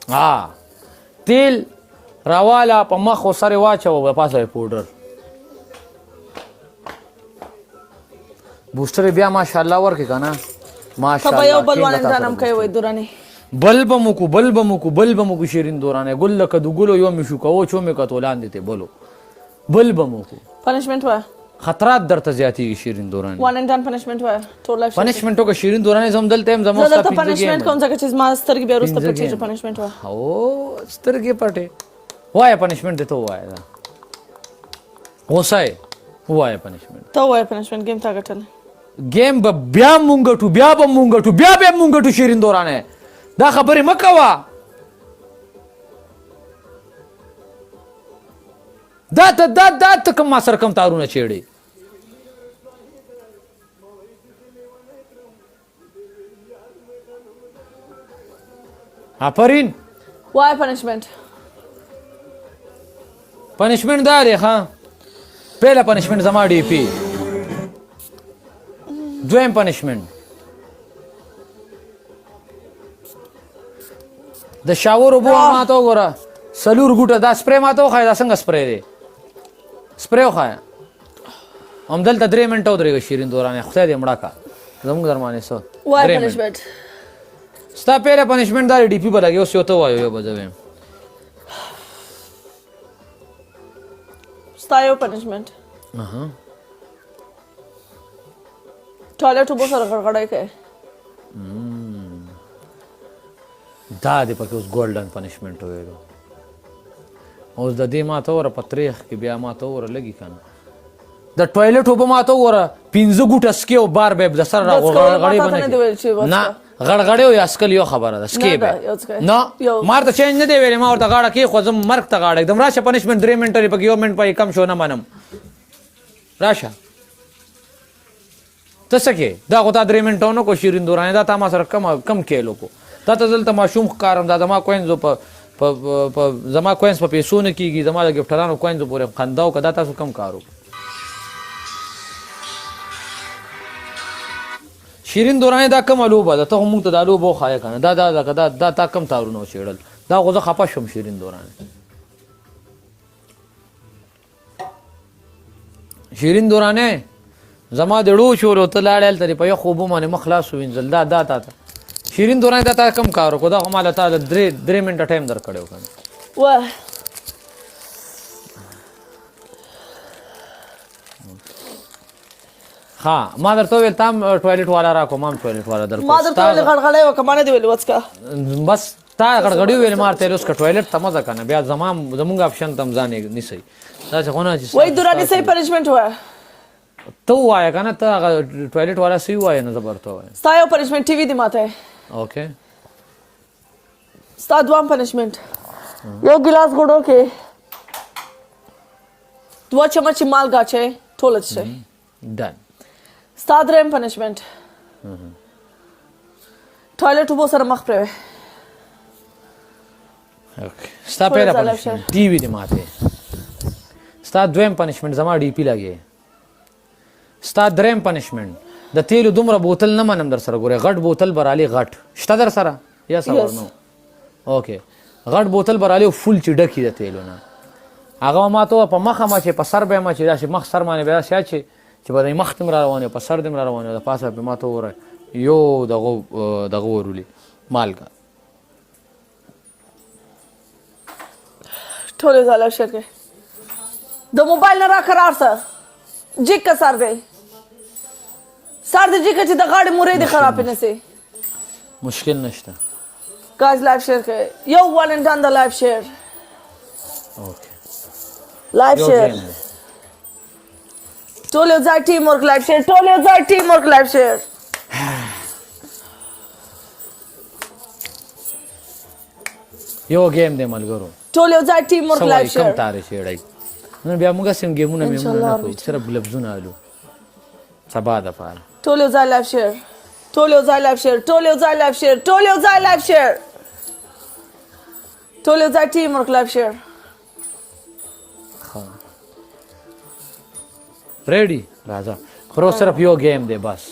ها تیل راواله په مخ او سره واچو پاسه پودر بوستر بیا ماشاءالله ورکه کنه ماشاءالله په یو بل باندې ځانم کوي وای دورانه بلبمو کو شیرین دورانه ګل لکه د ګلو یو مشو کو چو می کتولان دي ته بولو بلبمو کو پنشمنت وا خطرات درته زیاتی شیرین دورانه وان اند ډن پنشمنت وا ټول لایف پنشمنت کو شیرین دورانه زم دلته هم زمو زه ته پنشمنت کوم ځکه چې ما سترګې بیا ورسته پټې پنشمنت وا او سترګې پټې وای پنشمنت ته وای دا وسای وای پنشمنت ته وای پنشمنت گیم تا غټل گیم بیا مونږ شیرین دورانه دا خبره مکوا دا ته کوم ما سره کوم تارونه چیړي آفرین وای پنشمنت داري ها پهلا پنشمنت زما ډي پی دویم پنشمنت د شاور وبو ماته وګوره سلور ګوټه دا سپری ماته وخای دا څنګه سپری دی سپری وخای هم دلته 3 منټه ودرېږي شیرین دورانه خدای دې مړه کا زموږ درمانه سو وای پنشمنت ستا پهلا پنشمنت دا ډي پی بلګي اوس یو ته وایو یو بځوي ستایو پنشمنت ټوایلټ وبو سره غړغړای کوي دا دې پکې اوس ګولډن پنشمنت ویلو اوس د دې ماته ور پتریخ کې بیا ماته ور لګي کنه د ټوایلټ وبو ماته ور 15 ګوټه سکي او بار به د سر غړغړې باندې نه غړغړې او اسکل یو خبره ده سکي به نه مارته چینج نه دی ویلې ما ورته غاړه کې خو زم مرګ ته غاړه एकदम راشه پنشمنت 3 منټ لري پکې یو منټ پای کم شو نه منم راشه تسکه دا غوتا 3 منټونو کو شیرین دورانه دا تا ما سره کم کېلو کو دا ته دلته ماشوم کارم دا ما کوینز په زما کوینز په پیسو نه کیږي زما د گفټرانو کوینز پورې خنداو کدا تاسو کم کارو شیرین دورانه دا کم الوبه دا ته موږ ته د الوبو خای کنه دا تا کم تارونو چیړل دا غوځه خپه شم شیرین دورانه زما د ډو شورو ته لاړل ترې په یو خوبو باندې مخلاص وینځل دا تا شیرین دورانه دا تا کم کارو کو دا هم مال ته 3 منټه ټایم در کړو کنه واه ها ما درته ویل تام ټوایلټ والا را کوم ټوایلټ والا در ما درته ویل غړغړې وکمانه دی ویل وڅکا بس تا غړغړې ویل مارته اوس کا ټوایلټ ته مزه کنه بیا زمونږ اپشن تم ځانې نسی دا څه غونه چې وای دورانه صحیح پنشمنت وای تو وای کنه ته ټوایلټ والا سی وای نه زبرته وای ستایو پنشمنت ټي وی دی ماته اوکے ستا دوام پنشمنت یو ګلاس ګډو کې 2 چمچ مال گاچه ټول څه ډن ستا دریم پنشمنت ټوایلټ وبو سره مخ پرې اوکے ستا پیرا پنشمنت ټي وی دی ماته ستا دویم پنشمنت زما ډي پی لګي ستا دریم پنشمنت د تیلو دومره بوتل نه منم در سره ګوره غټ بوتل برالی غټ شته در سره یا سره نو اوکے غټ بوتل برالی فل چې ډکی د تیلو نه هغه ما ته په مخه ما چې په سر به ما چې دا مخ سر باندې بیا شیا چې په مخ تم را روانه په سر دم را روانه د پاسه په ما ته وره یو دغه ورولي مالګه ټول زاله شرکه د موبایل نه را قرار سره جیک کا سر دی سر دی جیک چې د غاړې مورې دی خراب نه سي مشکل نشته guys live share کړئ یو one and done the live share اوکے live share ټول یو ځای ټیم ورک live share ټول یو ځای ټیم ورک live share یو گیم دی ملګرو ټول یو ځای ټیم ورک live share کم تارې شړای نن بیا موږ سم گیمونه نه کوو صرف لفظونه الو سبا د پاره ټول یو ځای live share ټول یو ځای live share ټول یو ځای live share ټول یو ځای live share ټول یو ځای ټیم ورک live share ریډي راځه خو صرف یو گیم دی بس